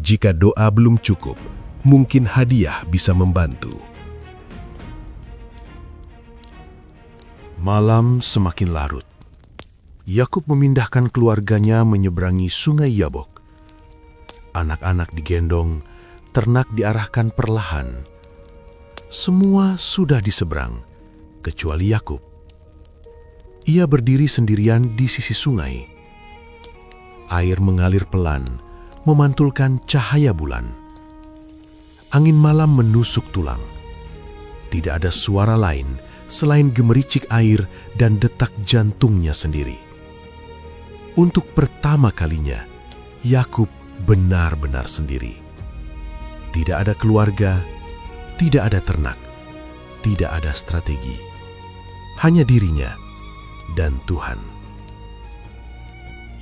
Jika doa belum cukup, mungkin hadiah bisa membantu. Malam semakin larut. Yakub memindahkan keluarganya menyeberangi sungai Yabok. Anak-anak digendong, ternak diarahkan perlahan. Semua sudah diseberang, kecuali Yakub. Ia berdiri sendirian di sisi sungai. Air mengalir pelan, memantulkan cahaya bulan. Angin malam menusuk tulang. Tidak ada suara lain selain gemericik air dan detak jantungnya sendiri. Untuk pertama kalinya, Yakub benar-benar sendiri. Tidak ada keluarga, tidak ada ternak, tidak ada strategi. Hanya dirinya dan Tuhan.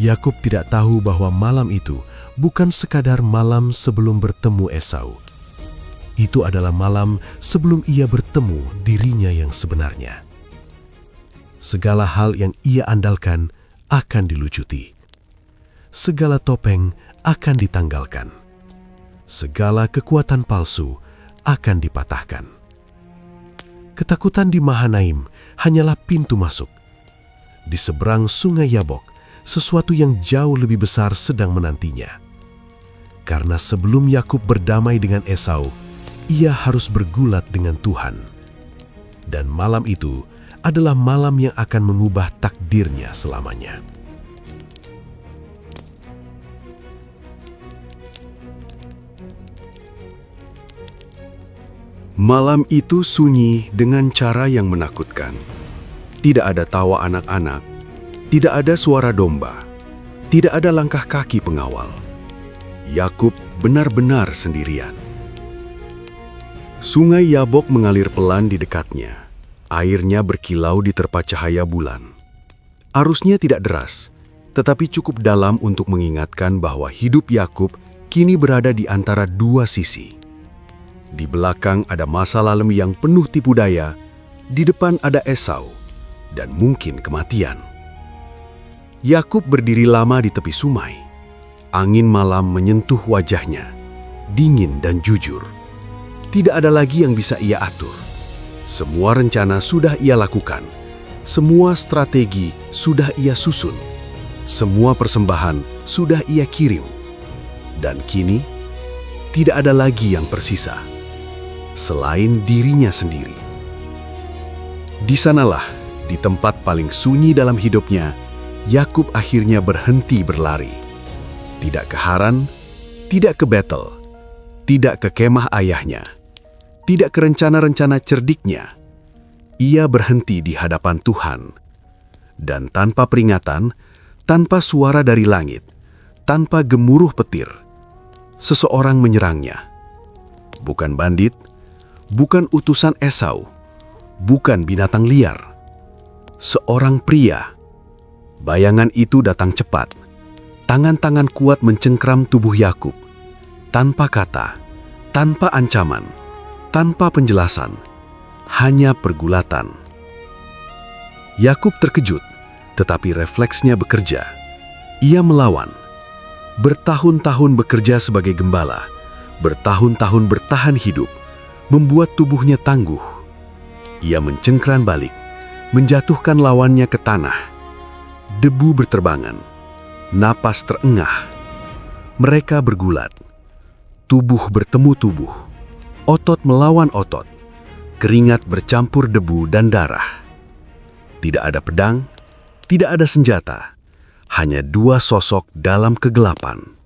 Yakub tidak tahu bahwa malam itu bukan sekadar malam sebelum bertemu Esau. Itu adalah malam sebelum ia bertemu dirinya yang sebenarnya. Segala hal yang ia andalkan akan dilucuti. Segala topeng akan ditanggalkan. Segala kekuatan palsu akan dipatahkan. Ketakutan di Mahanaim hanyalah pintu masuk. Di seberang sungai Yabok, sesuatu yang jauh lebih besar sedang menantinya. Karena sebelum Yakub berdamai dengan Esau, ia harus bergulat dengan Tuhan. Dan malam itu adalah malam yang akan mengubah takdirnya selamanya. Malam itu sunyi dengan cara yang menakutkan. Tidak ada tawa anak-anak, tidak ada suara domba, tidak ada langkah kaki pengawal. Yakub benar-benar sendirian. Sungai Yabok mengalir pelan di dekatnya. Airnya berkilau diterpa cahaya bulan. Arusnya tidak deras, tetapi cukup dalam untuk mengingatkan bahwa hidup Yakub kini berada di antara dua sisi. Di belakang ada masa lalu yang penuh tipu daya, di depan ada Esau, dan mungkin kematian. Yakub berdiri lama di tepi sungai. Angin malam menyentuh wajahnya, dingin dan jujur. Tidak ada lagi yang bisa ia atur. Semua rencana sudah ia lakukan. Semua strategi sudah ia susun. Semua persembahan sudah ia kirim. Dan kini, tidak ada lagi yang tersisa selain dirinya sendiri. Di sanalah, di tempat paling sunyi dalam hidupnya, Yakub akhirnya berhenti berlari. Tidak ke Haran, tidak ke Betel, tidak ke kemah ayahnya, tidak ke rencana-rencana cerdiknya. Ia berhenti di hadapan Tuhan. Dan tanpa peringatan, tanpa suara dari langit, tanpa gemuruh petir, seseorang menyerangnya. Bukan bandit, bukan utusan Esau, bukan binatang liar. Seorang pria. Bayangan itu datang cepat. Tangan-tangan kuat mencengkram tubuh Yakub. Tanpa kata, tanpa ancaman, tanpa penjelasan, hanya pergulatan. Yakub terkejut, tetapi refleksnya bekerja. Ia melawan. Bertahun-tahun bekerja sebagai gembala, bertahun-tahun bertahan hidup, membuat tubuhnya tangguh. Ia mencengkram balik, menjatuhkan lawannya ke tanah. Debu berterbangan, napas terengah. Mereka bergulat. Tubuh bertemu tubuh, otot melawan otot, keringat bercampur debu dan darah. Tidak ada pedang, tidak ada senjata, hanya dua sosok dalam kegelapan.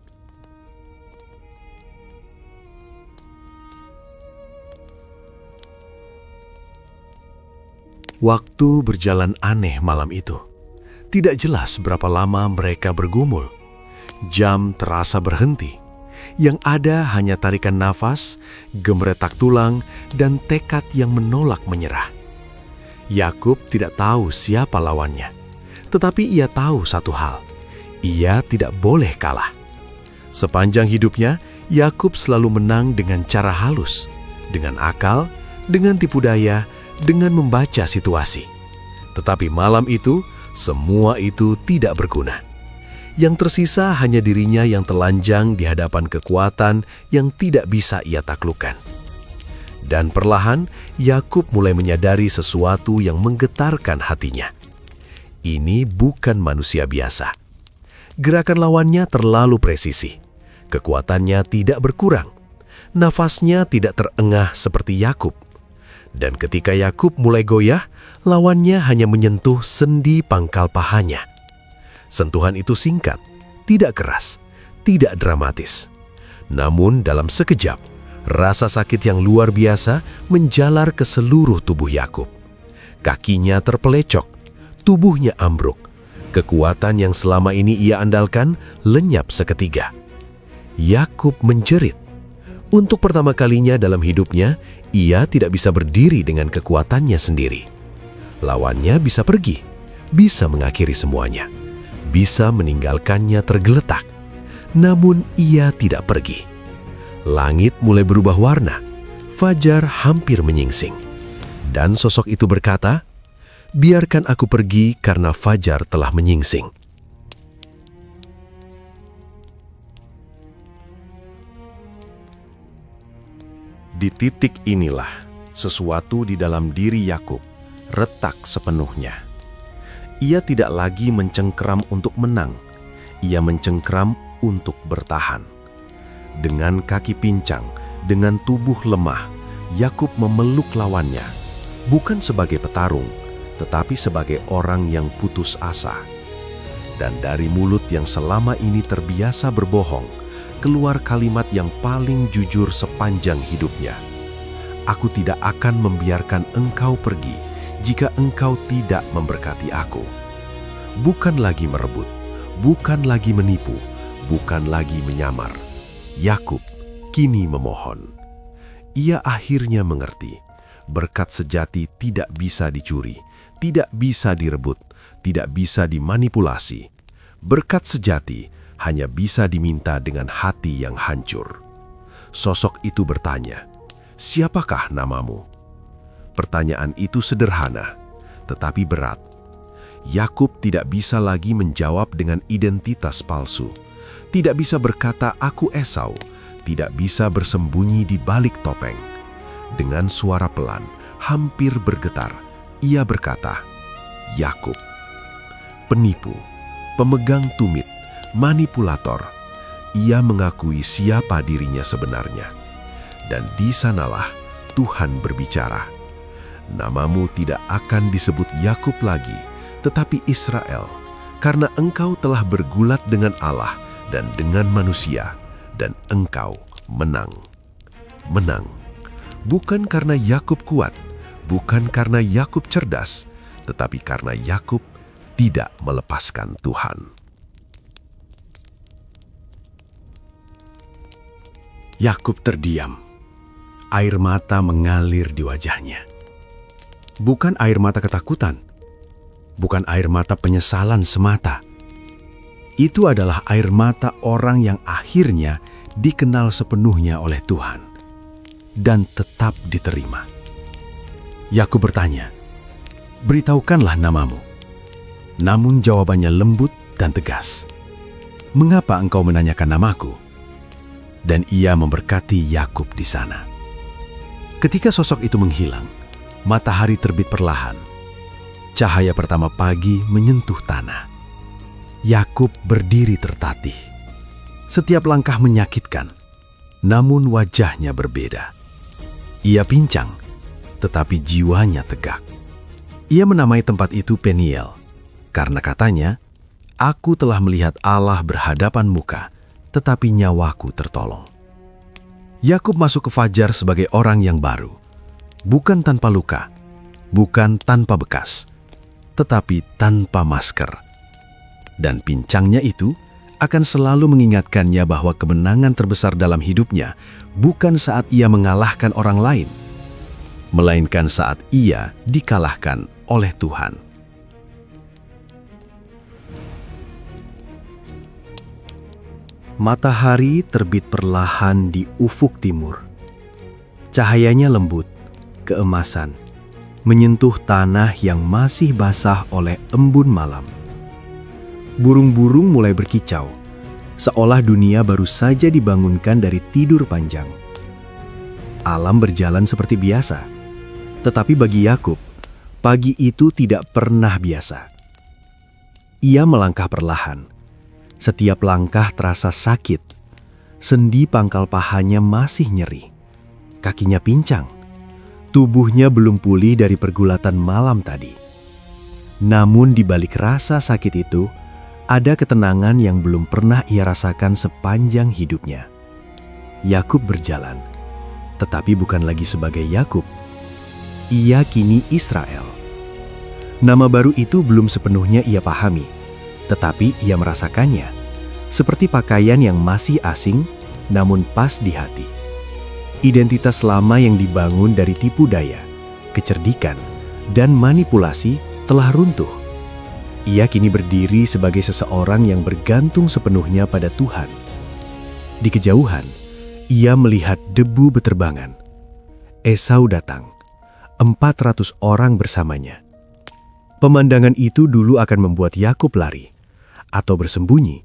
Waktu berjalan aneh malam itu. Tidak jelas berapa lama mereka bergumul. Jam terasa berhenti. Yang ada hanya tarikan nafas, gemeretak tulang, dan tekad yang menolak menyerah. Yakub tidak tahu siapa lawannya, tetapi ia tahu satu hal: ia tidak boleh kalah. Sepanjang hidupnya, Yakub selalu menang dengan cara halus, dengan akal, dengan tipu daya, dengan membaca situasi. Tetapi malam itu, semua itu tidak berguna. Yang tersisa hanya dirinya yang telanjang di hadapan kekuatan yang tidak bisa ia taklukkan. Dan perlahan, Yakub mulai menyadari sesuatu yang menggetarkan hatinya. Ini bukan manusia biasa. Gerakan lawannya terlalu presisi. Kekuatannya tidak berkurang. Nafasnya tidak terengah seperti Yakub. Dan ketika Yakub mulai goyah, lawannya hanya menyentuh sendi pangkal pahanya. Sentuhan itu singkat, tidak keras, tidak dramatis. Namun dalam sekejap, rasa sakit yang luar biasa menjalar ke seluruh tubuh Yakub. Kakinya terpelecok, tubuhnya ambruk. Kekuatan yang selama ini ia andalkan lenyap seketika. Yakub menjerit. Untuk pertama kalinya dalam hidupnya, ia tidak bisa berdiri dengan kekuatannya sendiri. Lawannya bisa pergi, bisa mengakhiri semuanya, bisa meninggalkannya tergeletak. Namun ia tidak pergi. Langit mulai berubah warna, fajar hampir menyingsing. Dan sosok itu berkata, "Biarkan aku pergi karena fajar telah menyingsing." Di titik inilah, sesuatu di dalam diri Yakub retak sepenuhnya. Ia tidak lagi mencengkeram untuk menang, ia mencengkeram untuk bertahan. Dengan kaki pincang, dengan tubuh lemah, Yakub memeluk lawannya, bukan sebagai petarung, tetapi sebagai orang yang putus asa. Dan dari mulut yang selama ini terbiasa berbohong, keluar kalimat yang paling jujur sepanjang hidupnya. "Aku tidak akan membiarkan engkau pergi jika engkau tidak memberkati aku." Bukan lagi merebut, bukan lagi menipu, bukan lagi menyamar. Yakub kini memohon. Ia akhirnya mengerti, berkat sejati tidak bisa dicuri, tidak bisa direbut, tidak bisa dimanipulasi. Berkat sejati hanya bisa diminta dengan hati yang hancur. Sosok itu bertanya, "Siapakah namamu?" Pertanyaan itu sederhana, tetapi berat. Yakub tidak bisa lagi menjawab dengan identitas palsu. Tidak bisa berkata, "Aku Esau." Tidak bisa bersembunyi di balik topeng. Dengan suara pelan, hampir bergetar, ia berkata, "Yakub." Penipu, pemegang tumit, manipulator. Ia mengakui siapa dirinya sebenarnya. Dan di sanalah Tuhan berbicara. "Namamu tidak akan disebut Yakub lagi, tetapi Israel, karena engkau telah bergulat dengan Allah dan dengan manusia, dan engkau menang." Menang, bukan karena Yakub kuat, bukan karena Yakub cerdas, tetapi karena Yakub tidak melepaskan Tuhan. Yakub terdiam. Air mata mengalir di wajahnya. Bukan air mata ketakutan, bukan air mata penyesalan semata. Itu adalah air mata orang yang akhirnya dikenal sepenuhnya oleh Tuhan dan tetap diterima. Yakub bertanya, "Beritahukanlah namamu." Namun jawabannya lembut dan tegas. "Mengapa engkau menanyakan namaku?" Dan ia memberkati Yakub di sana. Ketika sosok itu menghilang, matahari terbit perlahan. Cahaya pertama pagi menyentuh tanah. Yakub berdiri tertatih. Setiap langkah menyakitkan, namun wajahnya berbeda. Ia pincang, tetapi jiwanya tegak. Ia menamai tempat itu Peniel, karena katanya, "Aku telah melihat Allah berhadapan muka, tetapi nyawaku tertolong." Yakub masuk ke fajar sebagai orang yang baru, bukan tanpa luka, bukan tanpa bekas, tetapi tanpa masker. Dan pincangnya itu akan selalu mengingatkannya bahwa kemenangan terbesar dalam hidupnya bukan saat ia mengalahkan orang lain, melainkan saat ia dikalahkan oleh Tuhan. Matahari terbit perlahan di ufuk timur. Cahayanya lembut, keemasan, menyentuh tanah yang masih basah oleh embun malam. Burung-burung mulai berkicau, seolah dunia baru saja dibangunkan dari tidur panjang. Alam berjalan seperti biasa, tetapi bagi Yakub, pagi itu tidak pernah biasa. Ia melangkah perlahan. Setiap langkah terasa sakit. Sendi pangkal pahanya masih nyeri. Kakinya pincang. Tubuhnya belum pulih dari pergulatan malam tadi. Namun di balik rasa sakit itu, ada ketenangan yang belum pernah ia rasakan sepanjang hidupnya. Yakub berjalan, tetapi bukan lagi sebagai Yakub. Ia kini Israel. Nama baru itu belum sepenuhnya ia pahami, tetapi ia merasakannya, seperti pakaian yang masih asing namun pas di hati. Identitas lama yang dibangun dari tipu daya, kecerdikan, dan manipulasi telah runtuh. Ia kini berdiri sebagai seseorang yang bergantung sepenuhnya pada Tuhan. Di kejauhan, ia melihat debu beterbangan. Esau datang, 400 orang bersamanya. Pemandangan itu dulu akan membuat Yakub lari, atau bersembunyi,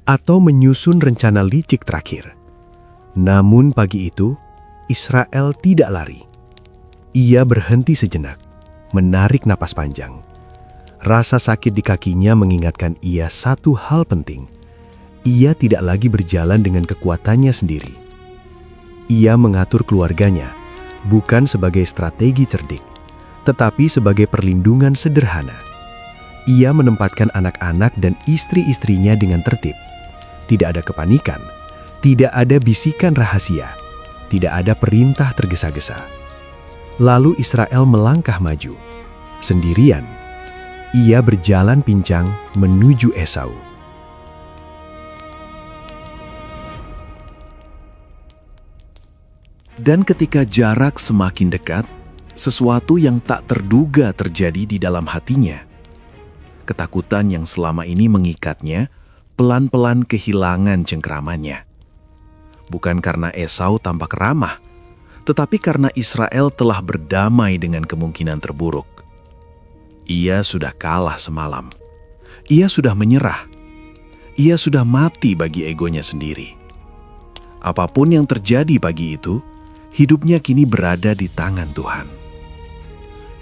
atau menyusun rencana licik terakhir. Namun pagi itu, Israel tidak lari. Ia berhenti sejenak, menarik napas panjang. Rasa sakit di kakinya mengingatkan ia satu hal penting. Ia tidak lagi berjalan dengan kekuatannya sendiri. Ia mengatur keluarganya, bukan sebagai strategi cerdik, tetapi sebagai perlindungan sederhana. Ia menempatkan anak-anak dan istri-istrinya dengan tertib. Tidak ada kepanikan, tidak ada bisikan rahasia, tidak ada perintah tergesa-gesa. Lalu Israel melangkah maju. Sendirian, ia berjalan pincang menuju Esau. Dan ketika jarak semakin dekat, sesuatu yang tak terduga terjadi di dalam hatinya. Ketakutan yang selama ini mengikatnya pelan-pelan kehilangan cengkeramannya. Bukan karena Esau tampak ramah, tetapi karena Israel telah berdamai dengan kemungkinan terburuk. Ia sudah kalah semalam. Ia sudah menyerah. Ia sudah mati bagi egonya sendiri. Apapun yang terjadi pagi itu, hidupnya kini berada di tangan Tuhan.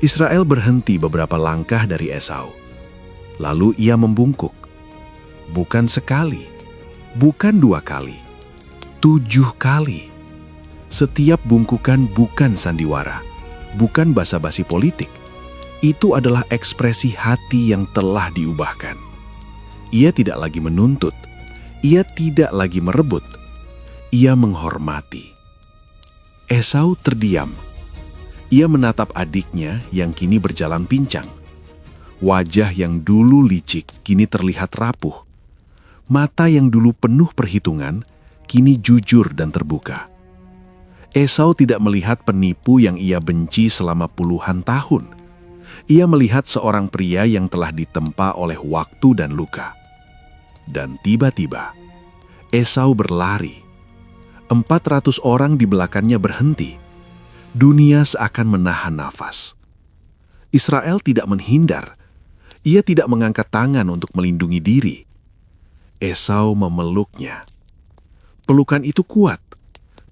Israel berhenti beberapa langkah dari Esau. Lalu ia membungkuk. Bukan sekali, bukan 2 kali, 7 kali. Setiap bungkukan bukan sandiwara, bukan basa-basi politik. Itu adalah ekspresi hati yang telah diubahkan. Ia tidak lagi menuntut, ia tidak lagi merebut, ia menghormati. Esau terdiam. Ia menatap adiknya yang kini berjalan pincang. Wajah yang dulu licik kini terlihat rapuh. Mata yang dulu penuh perhitungan kini jujur dan terbuka. Esau tidak melihat penipu yang ia benci selama puluhan tahun. Ia melihat seorang pria yang telah ditempa oleh waktu dan luka. Dan tiba-tiba, Esau berlari. 400 orang di belakangnya berhenti. Dunia seakan menahan nafas. Israel tidak menghindar. Ia tidak mengangkat tangan untuk melindungi diri. Esau memeluknya. Pelukan itu kuat.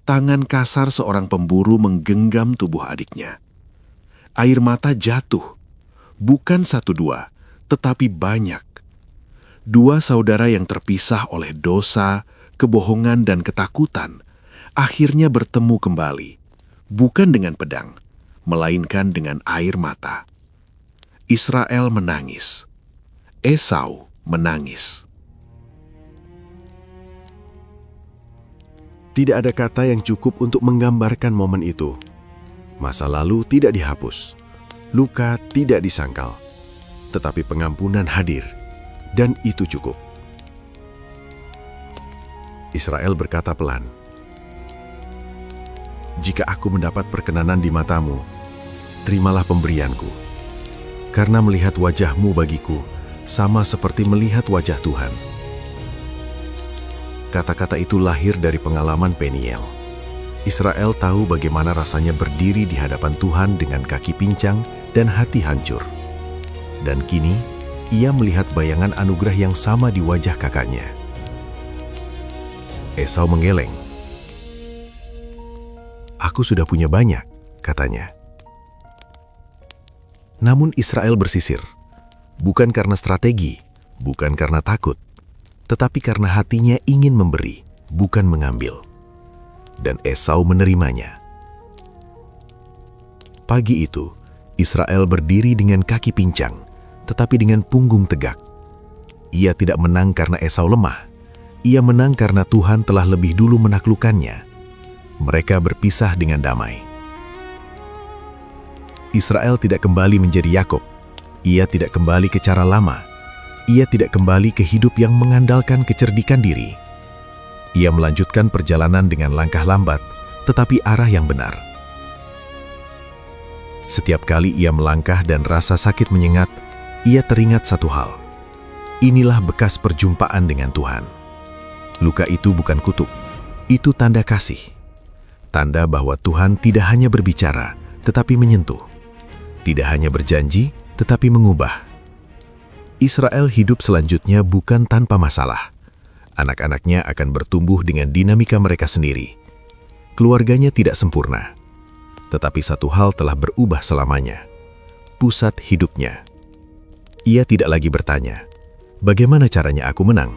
Tangan kasar seorang pemburu menggenggam tubuh adiknya. Air mata jatuh. Bukan 1-2, tetapi banyak. 2 saudara yang terpisah oleh dosa, kebohongan, dan ketakutan akhirnya bertemu kembali. Bukan dengan pedang, melainkan dengan air mata. Israel menangis. Esau menangis. Tidak ada kata yang cukup untuk menggambarkan momen itu. Masa lalu tidak dihapus, luka tidak disangkal, tetapi pengampunan hadir, dan itu cukup. Israel berkata pelan, "Jika aku mendapat perkenanan di matamu, terimalah pemberianku. Karena melihat wajahmu bagiku sama seperti melihat wajah Tuhan." Kata-kata itu lahir dari pengalaman Peniel. Israel tahu bagaimana rasanya berdiri di hadapan Tuhan dengan kaki pincang dan hati hancur. Dan kini, ia melihat bayangan anugerah yang sama di wajah kakaknya. Esau menggeleng. "Aku sudah punya banyak," katanya. Namun Israel bersisir, bukan karena strategi, bukan karena takut, tetapi karena hatinya ingin memberi, bukan mengambil. Dan Esau menerimanya. Pagi itu, Israel berdiri dengan kaki pincang, tetapi dengan punggung tegak. Ia tidak menang karena Esau lemah. Ia menang karena Tuhan telah lebih dulu menaklukkannya. Mereka berpisah dengan damai. Israel tidak kembali menjadi Yakub. Ia tidak kembali ke cara lama. Ia tidak kembali ke hidup yang mengandalkan kecerdikan diri. Ia melanjutkan perjalanan dengan langkah lambat, tetapi arah yang benar. Setiap kali ia melangkah dan rasa sakit menyengat, ia teringat satu hal. Inilah bekas perjumpaan dengan Tuhan. Luka itu bukan kutuk, itu tanda kasih. Tanda bahwa Tuhan tidak hanya berbicara, tetapi menyentuh. Tidak hanya berjanji, tetapi mengubah. Israel hidup selanjutnya bukan tanpa masalah. Anak-anaknya akan bertumbuh dengan dinamika mereka sendiri. Keluarganya tidak sempurna, tetapi satu hal telah berubah selamanya. Pusat hidupnya. Ia tidak lagi bertanya, "Bagaimana caranya aku menang?"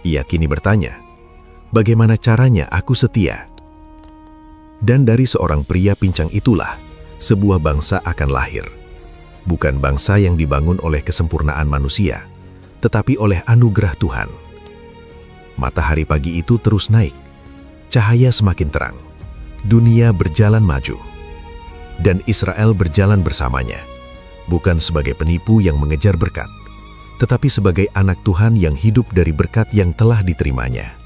Ia kini bertanya, "Bagaimana caranya aku setia?" Dan dari seorang pria pincang itulah, sebuah bangsa akan lahir. Bukan bangsa yang dibangun oleh kesempurnaan manusia, tetapi oleh anugerah Tuhan. Matahari pagi itu terus naik, cahaya semakin terang, dunia berjalan maju, dan Israel berjalan bersamanya, bukan sebagai penipu yang mengejar berkat, tetapi sebagai anak Tuhan yang hidup dari berkat yang telah diterimanya.